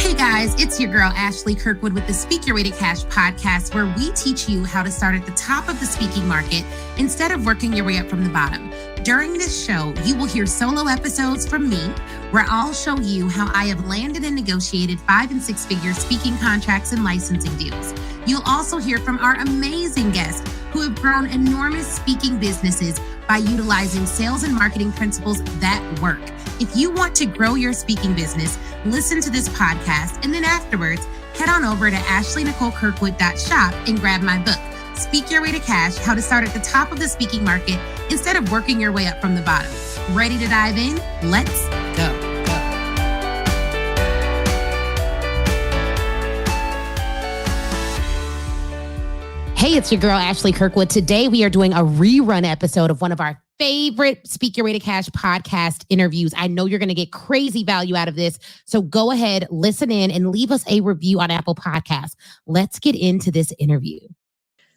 Hey guys, it's your girl Ashley Kirkwood with the Speak Your Way to Cash podcast, where we teach you how to start at the top of the speaking market instead of working your way up from the bottom. During this show, you will hear solo episodes from me, where I'll show you how I have landed and negotiated 5- and 6-figure speaking contracts and licensing deals. You'll also hear from our amazing guests who have grown enormous speaking businesses by utilizing sales and marketing principles that work. If you want to grow your speaking business, listen to this podcast, and then afterwards, head on over to ashleynicolekirkwood.shop and grab my book, Speak Your Way to Cash, How to Start at the Top of the Speaking Market Instead of Working Your Way Up from the Bottom. Ready to dive in? Let's go. Hey, it's your girl, Ashley Kirkwood. Today, we are doing a rerun episode of one of our favorite Speak Your Way to Cash podcast interviews. I know you're going to get crazy value out of this. So go ahead, listen in, and leave us a review on Apple Podcasts. Let's get into this interview.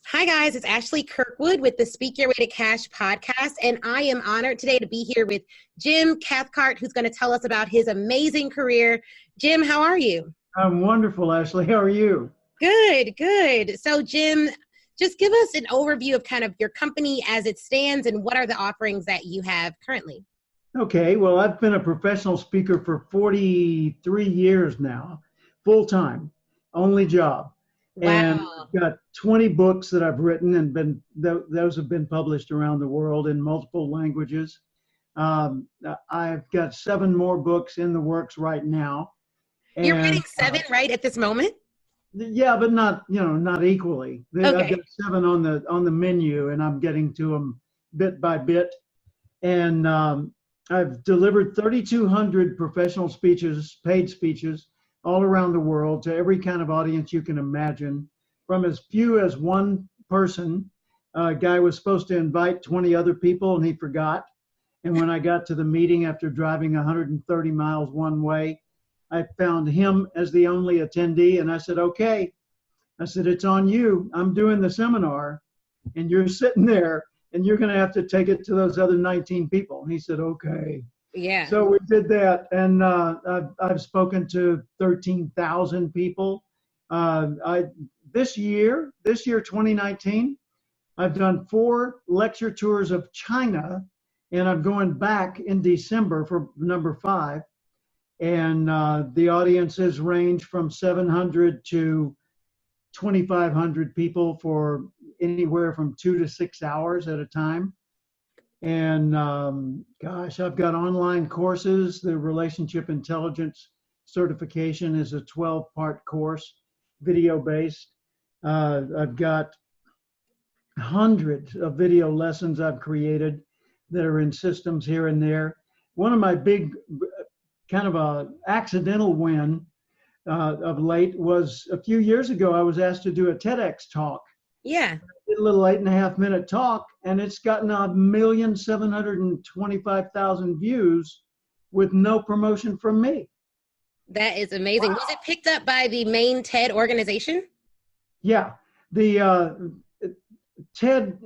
Hi, guys. It's Ashley Kirkwood with the Speak Your Way to Cash podcast. And I am honored today to be here with Jim Cathcart, who's going to tell us about his amazing career. Jim, how are you? I'm wonderful, Ashley. How are you? Good, good. So, Jim, just give us an overview of kind of your company as it stands and what are the offerings that you have currently. Okay, well, I've been a professional speaker for 43 years now, full-time, only job. Wow. And I've got 20 books that I've written, and those have been published around the world in multiple languages. I've got 7 more books in the works right now. You're writing 7 right at this moment? Yeah, but not equally. Okay. I've got 7 on the menu, and I'm getting to them bit by bit. And I've delivered 3,200 professional speeches, paid speeches, all around the world to every kind of audience you can imagine, from as few as one person. A guy was supposed to invite 20 other people, and he forgot. And when I got to the meeting after driving 130 miles one way, I found him as the only attendee, and I said, okay. I said, it's on you. I'm doing the seminar, and you're sitting there, and you're going to have to take it to those other 19 people. And he said, okay. Yeah. So we did that, and I've spoken to 13,000 people. This year, 2019, I've done 4 lecture tours of China, and I'm going back in December for number 5. And the audiences range from 700 to 2,500 people for anywhere from 2 to 6 hours at a time. And gosh, I've got online courses. The Relationship Intelligence certification is a 12-part course, video-based. I've got hundreds of video lessons I've created that are in systems here and there. One of my big kind of a accidental win of late was a few years ago, I was asked to do a TEDx talk. Yeah. I did a little 8.5-minute talk, and it's gotten 1,725,000 views with no promotion from me. That is amazing. Wow. Was it picked up by the main TED organization? Yeah. The TED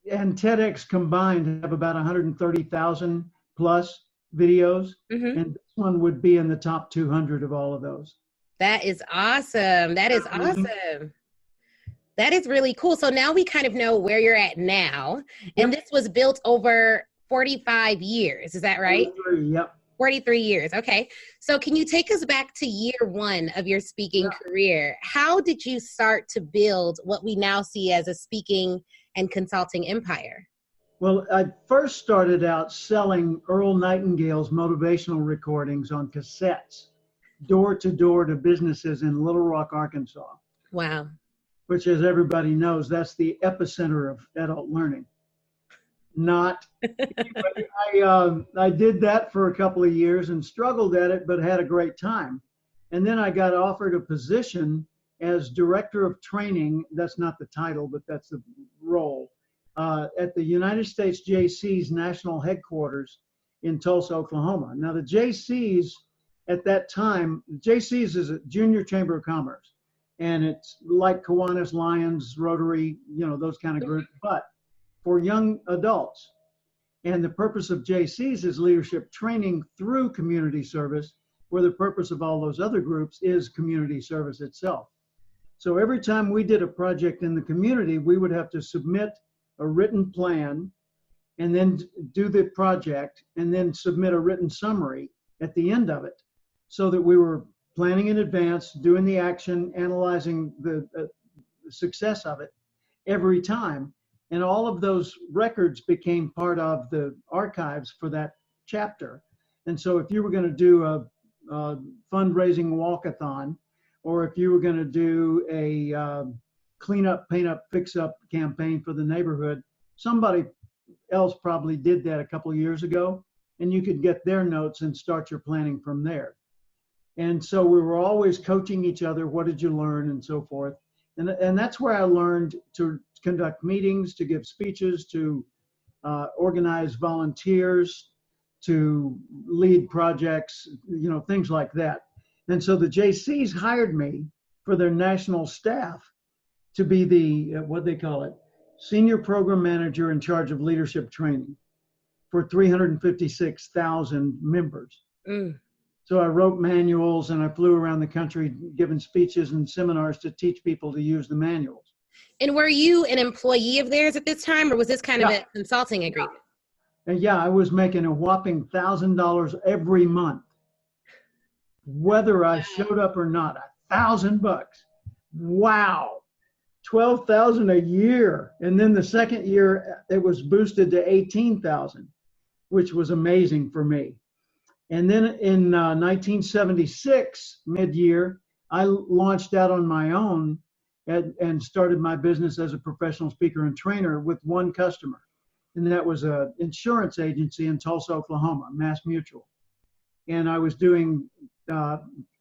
and TEDx combined have about 130,000 plus videos, and this one would be in the top 200 of all of those. That is awesome. That is awesome. That is really cool. So now we kind of know where you're at now, and this was built over 45 years. Is that right? 43, yep. 43 years. Okay. So can you take us back to year 1 of your speaking career? How did you start to build what we now see as a speaking and consulting empire? Well, I first started out selling Earl Nightingale's motivational recordings on cassettes, door to door to businesses in Little Rock, Arkansas. Wow. Which, as everybody knows, that's the epicenter of adult learning. Not. I did that for a couple of years and struggled at it, but had a great time. And then I got offered a position as director of training. That's not the title, but that's the role. At the United States JC's national headquarters in Tulsa, Oklahoma. Now, the JC's at that time, JC's is a junior chamber of commerce, and it's like Kiwanis, Lions, Rotary, those kind of groups, but for young adults. And the purpose of JC's is leadership training through community service where the purpose of all those other groups is community service itself. So every time we did a project in the community, we would have to submit a written plan and then do the project and then submit a written summary at the end of it, so that we were planning in advance, doing the action, analyzing the success of it every time. And all of those records became part of the archives for that chapter. And so if you were going to do a fundraising walkathon, or if you were going to do a clean up, paint up, fix up campaign for the neighborhood, somebody else probably did that a couple of years ago, and you could get their notes and start your planning from there. And so we were always coaching each other. What did you learn, and so forth. And that's where I learned to conduct meetings, to give speeches, to organize volunteers, to lead projects, things like that. And so the JCs hired me for their national staff to be the, what they call it, senior program manager in charge of leadership training for 356,000 members. So I wrote manuals and I flew around the country giving speeches and seminars to teach people to use the manuals. And were you an employee of theirs at this time, or was this kind of a consulting agreement? And I was making a whopping $1,000 every month, whether I showed up or not. $1,000. Wow. 12,000 a year. And then the second year it was boosted to 18,000, which was amazing for me. And then in 1976, mid-year, I launched out on my own and started my business as a professional speaker and trainer with one customer. And that was an insurance agency in Tulsa, Oklahoma, Mass Mutual. And I was doing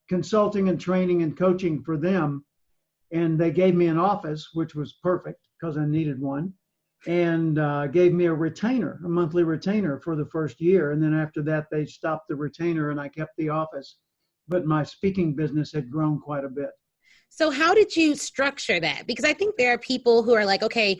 consulting and training and coaching for them. And they gave me an office, which was perfect because I needed one, and gave me a retainer, a monthly retainer for the first year. And then after that, they stopped the retainer and I kept the office. But my speaking business had grown quite a bit. So how did you structure that? Because I think there are people who are like, okay,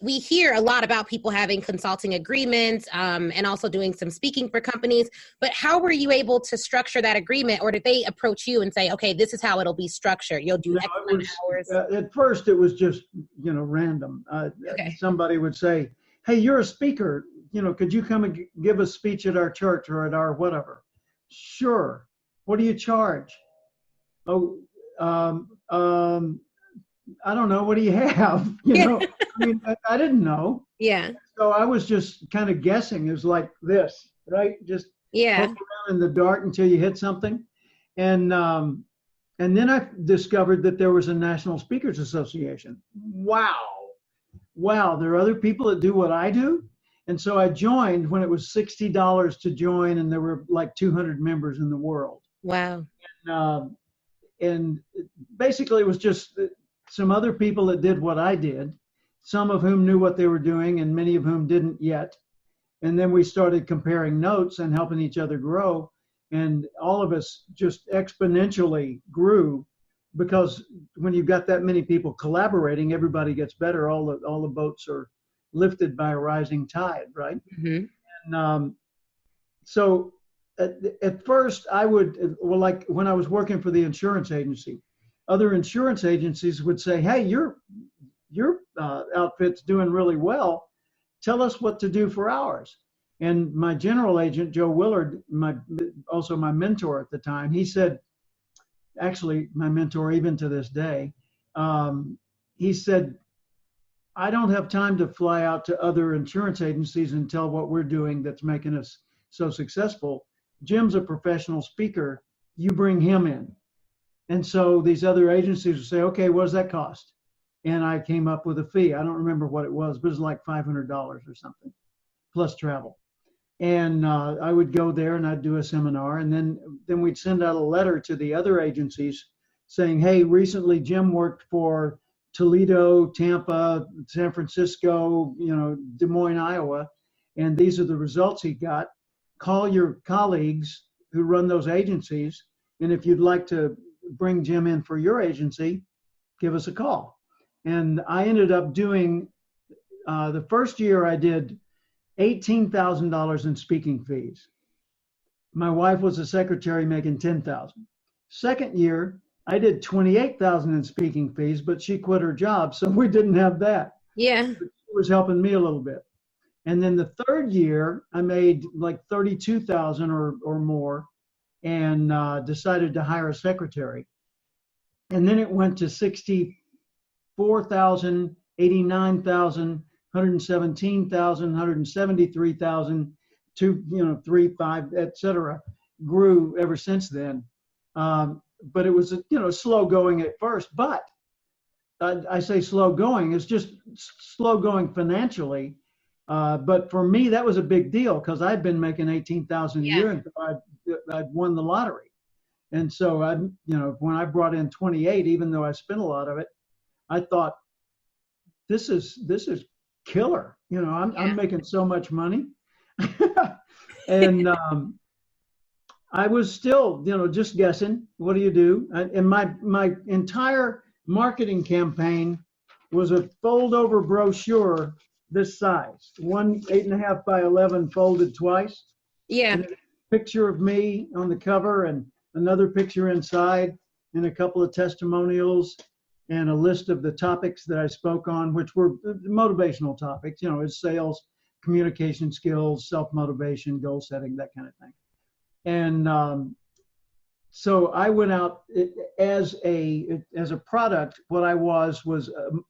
we hear a lot about people having consulting agreements and also doing some speaking for companies, but how were you able to structure that agreement? Or did they approach you and say, okay, this is how it'll be structured. You'll do X amount of hours. At first it was just, random. Somebody would say, hey, you're a speaker, could you come and give a speech at our church or at our whatever? Sure. What do you charge? Oh, I don't know. What do you have? I didn't know. Yeah. So I was just kind of guessing. It was like this, right? Just poke around in the dark until you hit something. And then I discovered that there was a National Speakers Association. Wow. There are other people that do what I do. And so I joined when it was $60 to join, and there were like 200 members in the world. Wow. And basically it was just some other people that did what I did, some of whom knew what they were doing and many of whom didn't yet. And then we started comparing notes and helping each other grow. And all of us just exponentially grew, because when you've got that many people collaborating, everybody gets better. All the boats are lifted by a rising tide, right? Mm-hmm. And so at first I would, like when I was working for the insurance agency, other insurance agencies would say, hey, your outfit's doing really well. Tell us what to do for ours. And my general agent, Joe Willard, also my mentor at the time, he said, actually my mentor even to this day, he said, I don't have time to fly out to other insurance agencies and tell what we're doing that's making us so successful. Jim's a professional speaker. You bring him in. And so these other agencies would say, okay, what does that cost? And I came up with a fee. I don't remember what it was, but it was like $500 or something, plus travel. And I would go there and I'd do a seminar. And then we'd send out a letter to the other agencies saying, hey, recently Jim worked for Toledo, Tampa, San Francisco, Des Moines, Iowa. And these are the results he got. Call your colleagues who run those agencies. And if you'd like to bring Jim in for your agency, give us a call. And I ended up doing, the first year I did $18,000 in speaking fees. My wife was a secretary making 10,000. Second year, I did 28,000 in speaking fees, but she quit her job, so we didn't have that. Yeah. She was helping me a little bit. And then the third year, I made like 32,000 or more, and decided to hire a secretary. And then it went to 64,000, 89,000, 117,000, 173,000, 3, 5, etc. Grew ever since then. But it was, slow going at first. But I say slow going, it's just slow going financially. But for me, that was a big deal because I'd been making 18,000 a year until I'd won the lottery. And so when I brought in 28, even though I spent a lot of it, I thought, this is killer. I'm making so much money. And I was still, just guessing. What do you do? And my entire marketing campaign was a fold over brochure this size, 8.5 by 11 folded twice. Yeah. And a picture of me on the cover and another picture inside and a couple of testimonials and a list of the topics that I spoke on, which were motivational topics, it's sales, communication skills, self-motivation, goal setting, that kind of thing. And so I went out as a product. What I was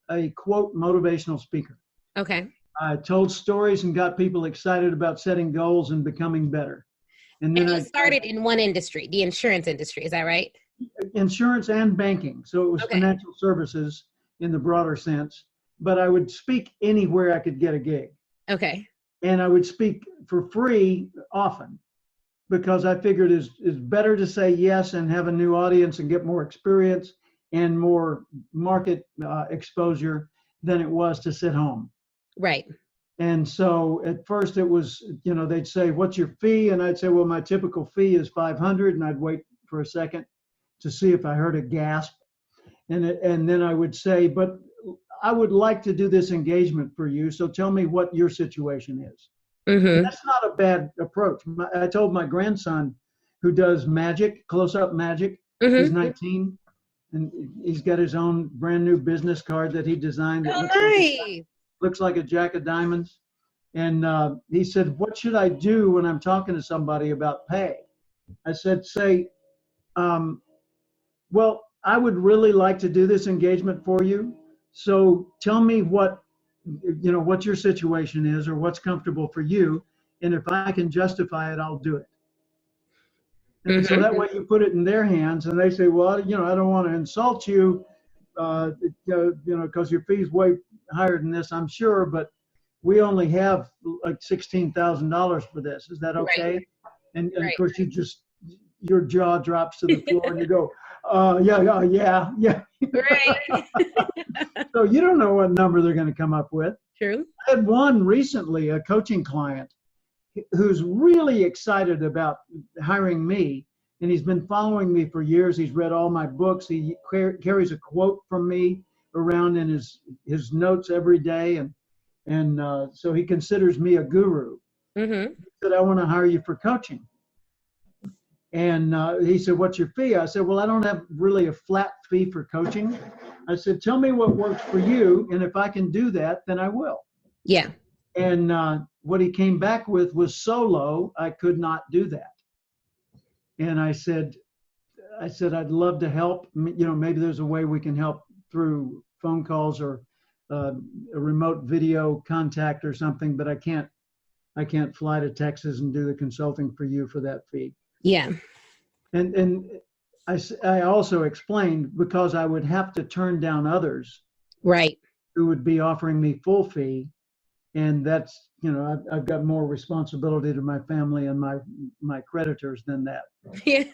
a quote motivational speaker. Okay. I told stories and got people excited about setting goals and becoming better. And then you started in one industry, the insurance industry. Is that right? Insurance and banking. So it was financial services in the broader sense. But I would speak anywhere I could get a gig. Okay. And I would speak for free often because I figured it's better to say yes and have a new audience and get more experience and more market exposure than it was to sit home. Right. And so at first it was, they'd say, what's your fee? And I'd say, well, my typical fee is $500. And I'd wait for a second to see if I heard a gasp. And then I would say, but I would like to do this engagement for you. So tell me what your situation is. Mm-hmm. That's not a bad approach. I told my grandson, who does magic, close-up magic, he's 19, and he's got his own brand new business card that he designed. That looks like a jack of diamonds. And he said, what should I do when I'm talking to somebody about pay? I said, well, I would really like to do this engagement for you. So tell me what your situation is or what's comfortable for you. And if I can justify it, I'll do it. And so that way you put it in their hands and they say, well, I don't want to insult you, because your fee's way higher than this, I'm sure, but we only have like $16,000 for this. Is that okay? Right. And of course your jaw drops to the floor and you go, yeah. Right. So you don't know what number they're going to come up with. True. I had one recently, a coaching client who's really excited about hiring me, and he's been following me for years. He's read all my books. He carries a quote from me around in his notes every day, and so he considers me a guru. Mm-hmm. He said, I want to hire you for coaching. And he said, what's your fee? I said, well, I don't have really a flat fee for coaching. I said, tell me what works for you. And if I can do that, then I will. Yeah. And what he came back with was so low, I could not do that. And I said, I'd love to help. Maybe there's a way we can help through phone calls or a remote video contact or something, but I can't fly to Texas and do the consulting for you for that fee. Yeah. And I also explained because I would have to turn down others. Right. Who would be offering me full fee. And that's, I've got more responsibility to my family and my creditors than that. Yeah.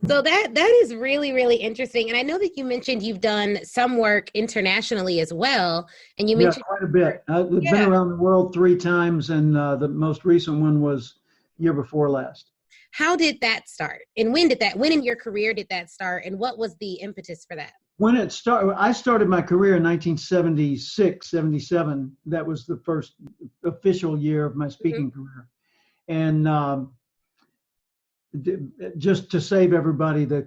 So that is really, really interesting. And I know that you mentioned you've done some work internationally as well. And you mentioned quite a bit. I've been around the world 3 times, and the most recent one was year before last. How did that start? And when in your career did that start? And what was the impetus for that? When it started, I started my career in 1976, 77. That was the first official year of my speaking career. And just to save everybody the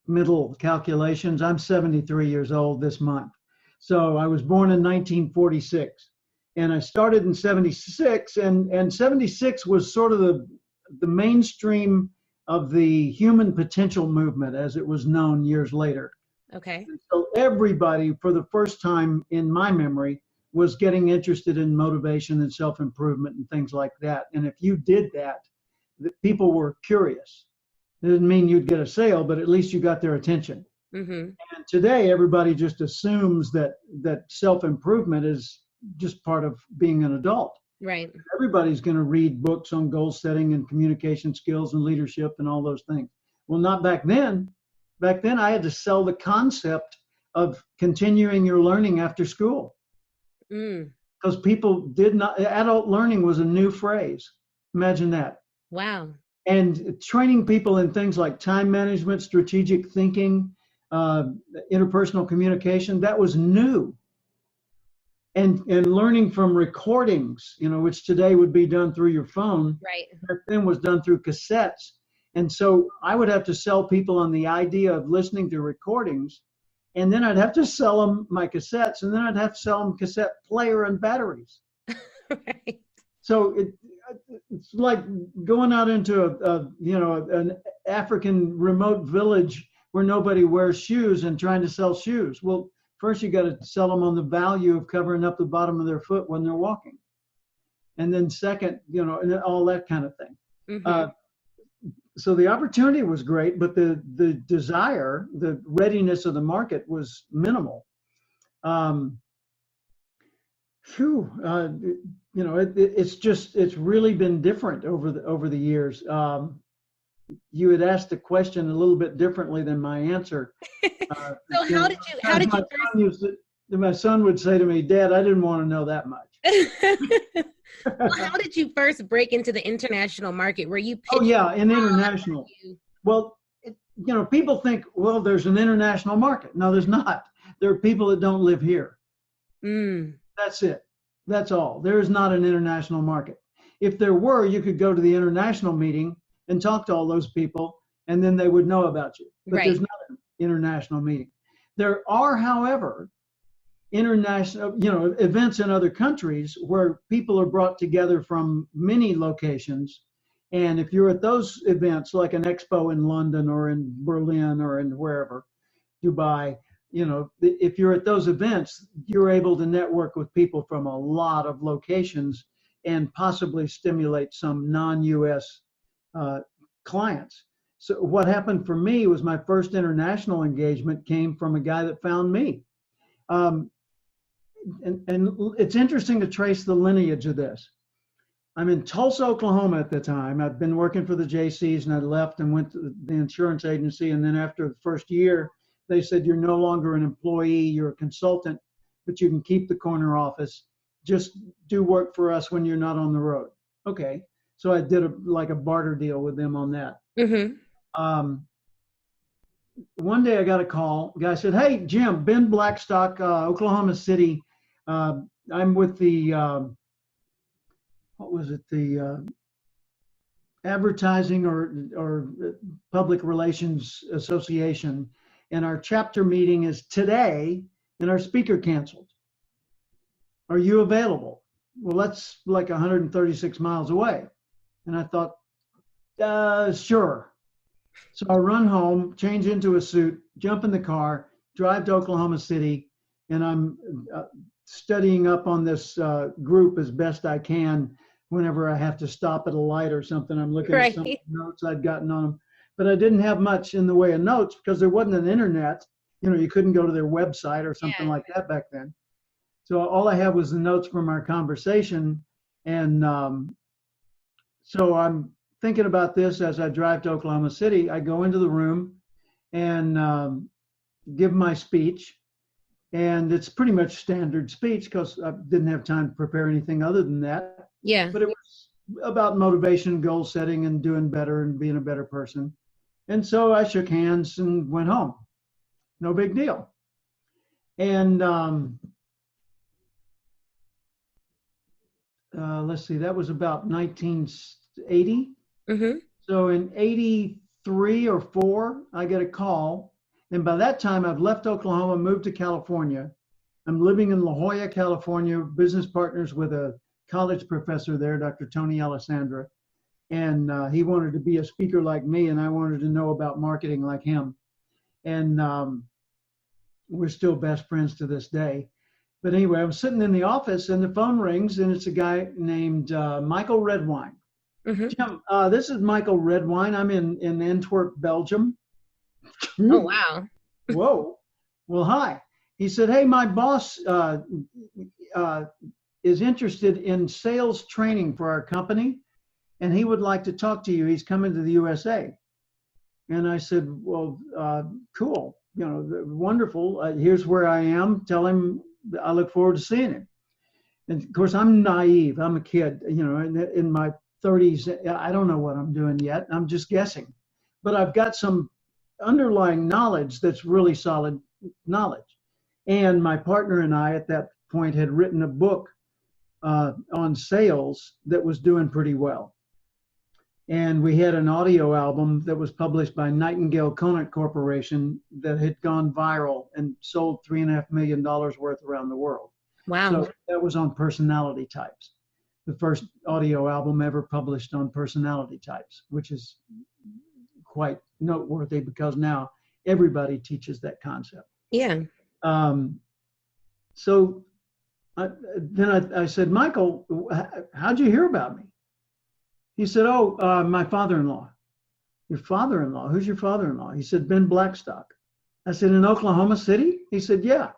middle calculations, I'm 73 years old this month. So I was born in 1946, and I started in 76, and 76 was sort of the mainstream of the human potential movement, as it was known years later. Okay. And so everybody, for the first time in my memory, was getting interested in motivation and self-improvement and things like that. And if you did that, the people were curious. It didn't mean you'd get a sale, but at least you got their attention. Mm-hmm. And today, everybody just assumes that self-improvement is just part of being an adult. Right. Everybody's going to read books on goal setting and communication skills and leadership and all those things. Well, not back then. Back then, I had to sell the concept of continuing your learning after school. Because people did not, adult learning was a new phrase. Imagine that. Wow. And training people in things like time management, strategic thinking, interpersonal communication, that was new. And learning from recordings, which today would be done through your phone, right, back then was done through cassettes. And so I would have to sell people on the idea of listening to recordings, and then I'd have to sell them my cassettes, and then I'd have to sell them cassette player and batteries. Right. So it's like going out into an African remote village where nobody wears shoes and trying to sell shoes. Well, first you got to sell them on the value of covering up the bottom of their foot when they're walking. And then second, and all that kind of thing. Mm-hmm. So the opportunity was great, but the desire, the readiness of the market was minimal. It's really been different over the years. You had asked the question a little bit differently than my answer. So how did you my son would say to me, "Dad, I didn't want to know that much." Well, how did you first break into the international market? Were you pitching? Oh yeah, in international. Well, people think, well, there's an international market. No, there's not. There are people that don't live here. That's it. That's all. There is not an international market. If there were, you could go to the international meeting and talk to all those people, and then they would know about you. But There's not an international meeting. There are, however, international, events in other countries where people are brought together from many locations. And if you're at those events, like an expo in London or in Berlin or in wherever, Dubai, if you're at those events, you're able to network with people from a lot of locations and possibly stimulate some non-US clients. So what happened for me was my first international engagement came from a guy that found me. And it's interesting to trace the lineage of this. I'm in Tulsa, Oklahoma at the time. I'd been working for the JCs, and I left and went to the insurance agency. And then after the first year, they said, "You're no longer an employee, you're a consultant, but you can keep the corner office. Just do work for us when you're not on the road." Okay. So I did a barter deal with them on that. Mm-hmm. One day I got a call. The guy said, "Hey, Jim, Ben Blackstock, Oklahoma City. I'm with the, the Advertising or Public Relations Association. And our chapter meeting is today, and our speaker canceled. Are you available?" Well, that's like 136 miles away. And I thought, sure. So I run home, change into a suit, jump in the car, drive to Oklahoma City, and I'm studying up on this group as best I can. Whenever I have to stop at a light or something, I'm looking at some notes I'd gotten on them. But I didn't have much in the way of notes because there wasn't an internet. You couldn't go to their website or something like that back then. So all I had was the notes from our conversation. And so I'm thinking about this as I drive to Oklahoma City. I go into the room and give my speech. And it's pretty much standard speech because I didn't have time to prepare anything other than that. Yeah. But it was about motivation, goal setting, and doing better and being a better person. And so I shook hands and went home. No big deal. And let's see, that was about 19 80. Mm-hmm. So in 83 or 4, I get a call. And by that time, I've left Oklahoma, moved to California. I'm living in La Jolla, California, business partners with a college professor there, Dr. Tony Alessandra. And he wanted to be a speaker like me, and I wanted to know about marketing like him. And we're still best friends to this day. But anyway, I'm sitting in the office, and the phone rings, and it's a guy named Michael Redwine. Mm-hmm. Jim, this is Michael Redwine. I'm in Antwerp, Belgium. Oh, wow. Whoa. Well, hi. He said, hey, my boss is interested in sales training for our company, and he would like to talk to you. He's coming to the USA. And I said, well, cool. You know, wonderful. Here's where I am. Tell him I look forward to seeing him. And of course, I'm naive. I'm a kid, you know, in my 30s. I don't know what I'm doing yet. I'm just guessing. But I've got some underlying knowledge that's really solid knowledge. And my partner and I at that point had written a book on sales that was doing pretty well. And we had an audio album that was published by Nightingale Conant Corporation that had gone viral and sold $3.5 million worth around the world. Wow. So that was on personality types. The first audio album ever published on personality types, which is quite noteworthy because now everybody teaches that concept. Yeah. So then I said, Michael, how'd you hear about me? He said, oh, my father-in-law. Your father-in-law? Who's your father-in-law? He said, Ben Blackstock. I said, in Oklahoma City? He said, yeah.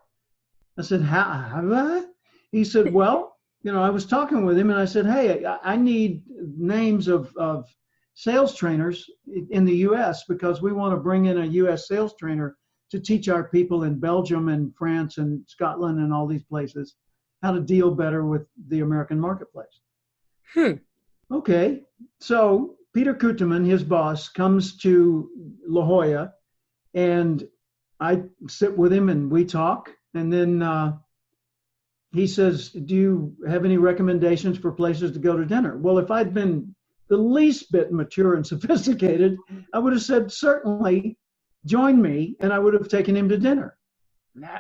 I said, how? He said, well, you know, I was talking with him and I said, hey, I need names of sales trainers in the U.S. because we want to bring in a U.S. sales trainer to teach our people in Belgium and France and Scotland and all these places how to deal better with the American marketplace. Okay, so Peter Kuteman, his boss, comes to La Jolla, and I sit with him and we talk. And then he says, do you have any recommendations for places to go to dinner? Well, if I'd been the least bit mature and sophisticated, I would have said, certainly, join me, and I would have taken him to dinner. Nah.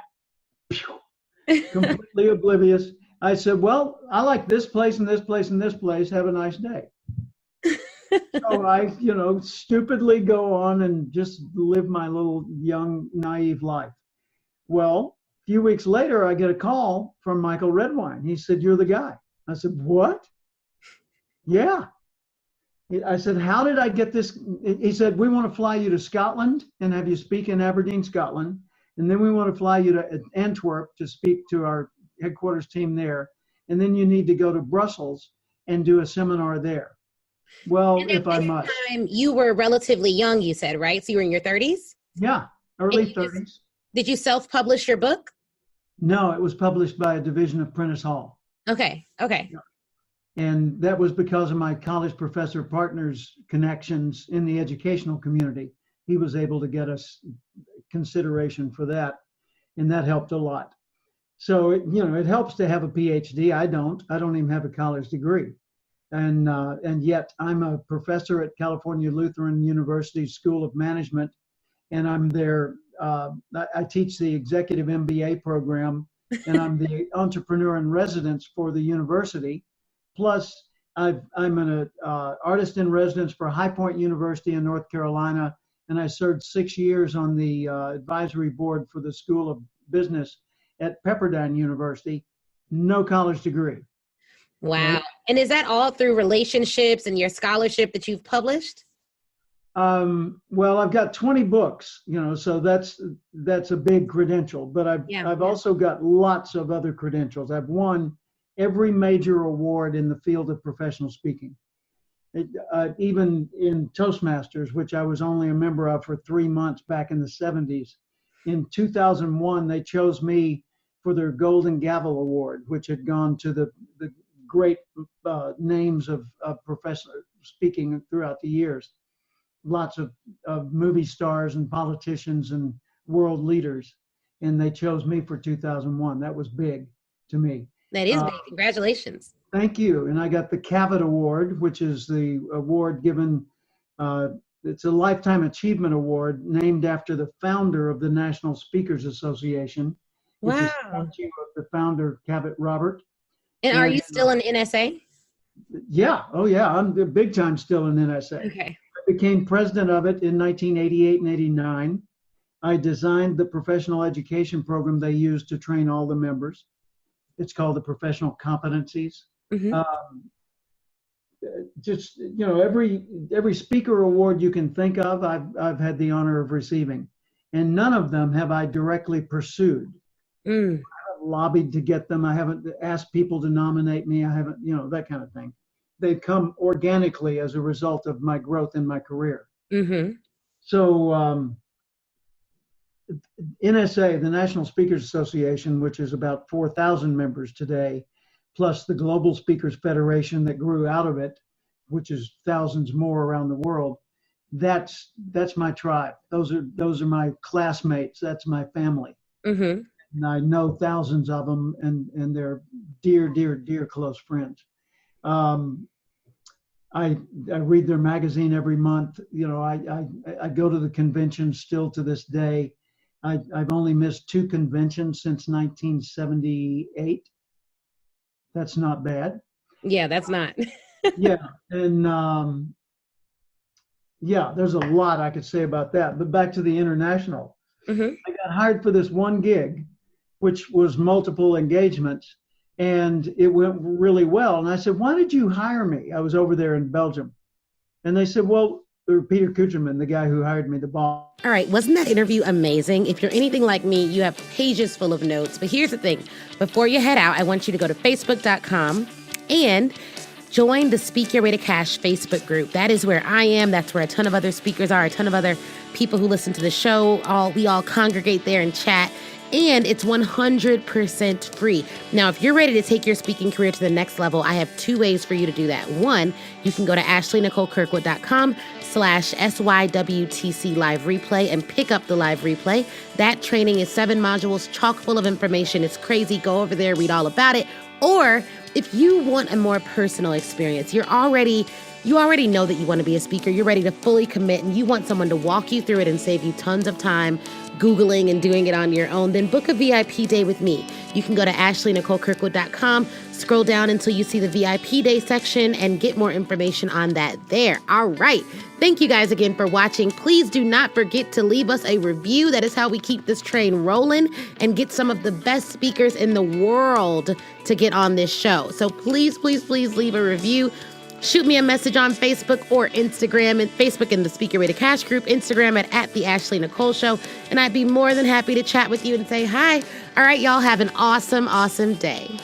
Completely oblivious. I said, well, I like this place and this place and this place. Have a nice day. So I, you know, stupidly go on and just live my little young, naive life. Well, a few weeks later, I get a call from Michael Redwine. He said, you're the guy. I said, what? Yeah. I said, how did I get this? He said, we want to fly you to Scotland and have you speak in Aberdeen, Scotland. And then we want to fly you to Antwerp to speak to our headquarters team there. And then you need to go to Brussels and do a seminar there. Well, if I must. Time, you were relatively young, you said, right? So you were in your 30s? Yeah, early 30s. Did you self-publish your book? No, it was published by a division of Prentice Hall. Okay. Yeah. And that was because of my college professor partner's connections in the educational community. He was able to get us consideration for that, and that helped a lot. So it helps to have a PhD. I don't even have a college degree, and yet I'm a professor at California Lutheran University School of Management, and I'm there. I teach the executive MBA program, and I'm the entrepreneur in residence for the university. Plus, I'm an artist in residence for High Point University in North Carolina, and I served 6 years on the advisory board for the School of Business at Pepperdine University. No college degree. Wow. Right? And is that all through relationships and your scholarship that you've published? Well, I've got 20 books, so that's a big credential, but I've also got lots of other credentials. I've won every major award in the field of professional speaking. Even in Toastmasters, which I was only a member of for 3 months back in the 70s. In 2001, they chose me for their Golden Gavel Award, which had gone to the great names of professional speaking throughout the years. Lots of movie stars and politicians and world leaders. And they chose me for 2001. That was big to me. That is big. Congratulations. Thank you. And I got the Cavett Award, which is the award given, it's a Lifetime Achievement Award named after the founder of the National Speakers Association, which is Wow. the founder, Cavett Robert. And are you still in NSA? Yeah. Oh, yeah. I'm big time still in NSA. Okay. I became president of it in 1988 and 89. I designed the professional education program they use to train all the members. It's called the Professional Competencies. Mm-hmm. Just, every speaker award you can think of, I've had the honor of receiving, and none of them have I directly pursued. I haven't lobbied to get them. I haven't asked people to nominate me. I haven't, that kind of thing. They've come organically as a result of my growth in my career. Mm-hmm. So NSA, the National Speakers Association, which is about 4,000 members today, plus the Global Speakers Federation that grew out of it, which is thousands more around the world. That's my tribe. Those are my classmates. That's my family. Mm-hmm. And I know thousands of them, and they're dear, dear, dear close friends. I read their magazine every month. I go to the conventions still to this day. I've only missed 2 conventions since 1978. That's not bad. Yeah, that's not. Yeah. And there's a lot I could say about that. But back to the international. Mm-hmm. I got hired for this one gig, which was multiple engagements, and it went really well. And I said, why did you hire me? I was over there in Belgium. And they said, well, Peter Kucherman, the guy who hired me, the boss. All right, wasn't that interview amazing? If you're anything like me, you have pages full of notes. But here's the thing. Before you head out, I want you to go to facebook.com and join the Speak Your Way to Cash Facebook group. That is where I am. That's where a ton of other speakers are, a ton of other people who listen to the show. We all congregate there and chat. And it's 100% free. Now, if you're ready to take your speaking career to the next level, I have 2 ways for you to do that. One, you can go to ashleynicolekirkwood.com/SYWTC live replay and pick up the live replay. That training is 7 modules, chock full of information. It's crazy. Go over there, read all about it. Or if you want a more personal experience, you already know that you want to be a speaker. You're ready to fully commit and you want someone to walk you through it and save you tons of time Googling and doing it on your own, then book a VIP day with me. You can go to ashleynicolekirkwood.com, scroll down until you see the VIP day section and get more information on that there. All right. Thank you guys again for watching. Please do not forget to leave us a review. That is how we keep this train rolling and get some of the best speakers in the world to get on this show. So please, please, please leave a review. Shoot me a message on Facebook or Instagram, and Facebook in the Speak Your Way to Cash group, Instagram at the Ashley Nicole Show. And I'd be more than happy to chat with you and say hi. All right, y'all have an awesome, awesome day.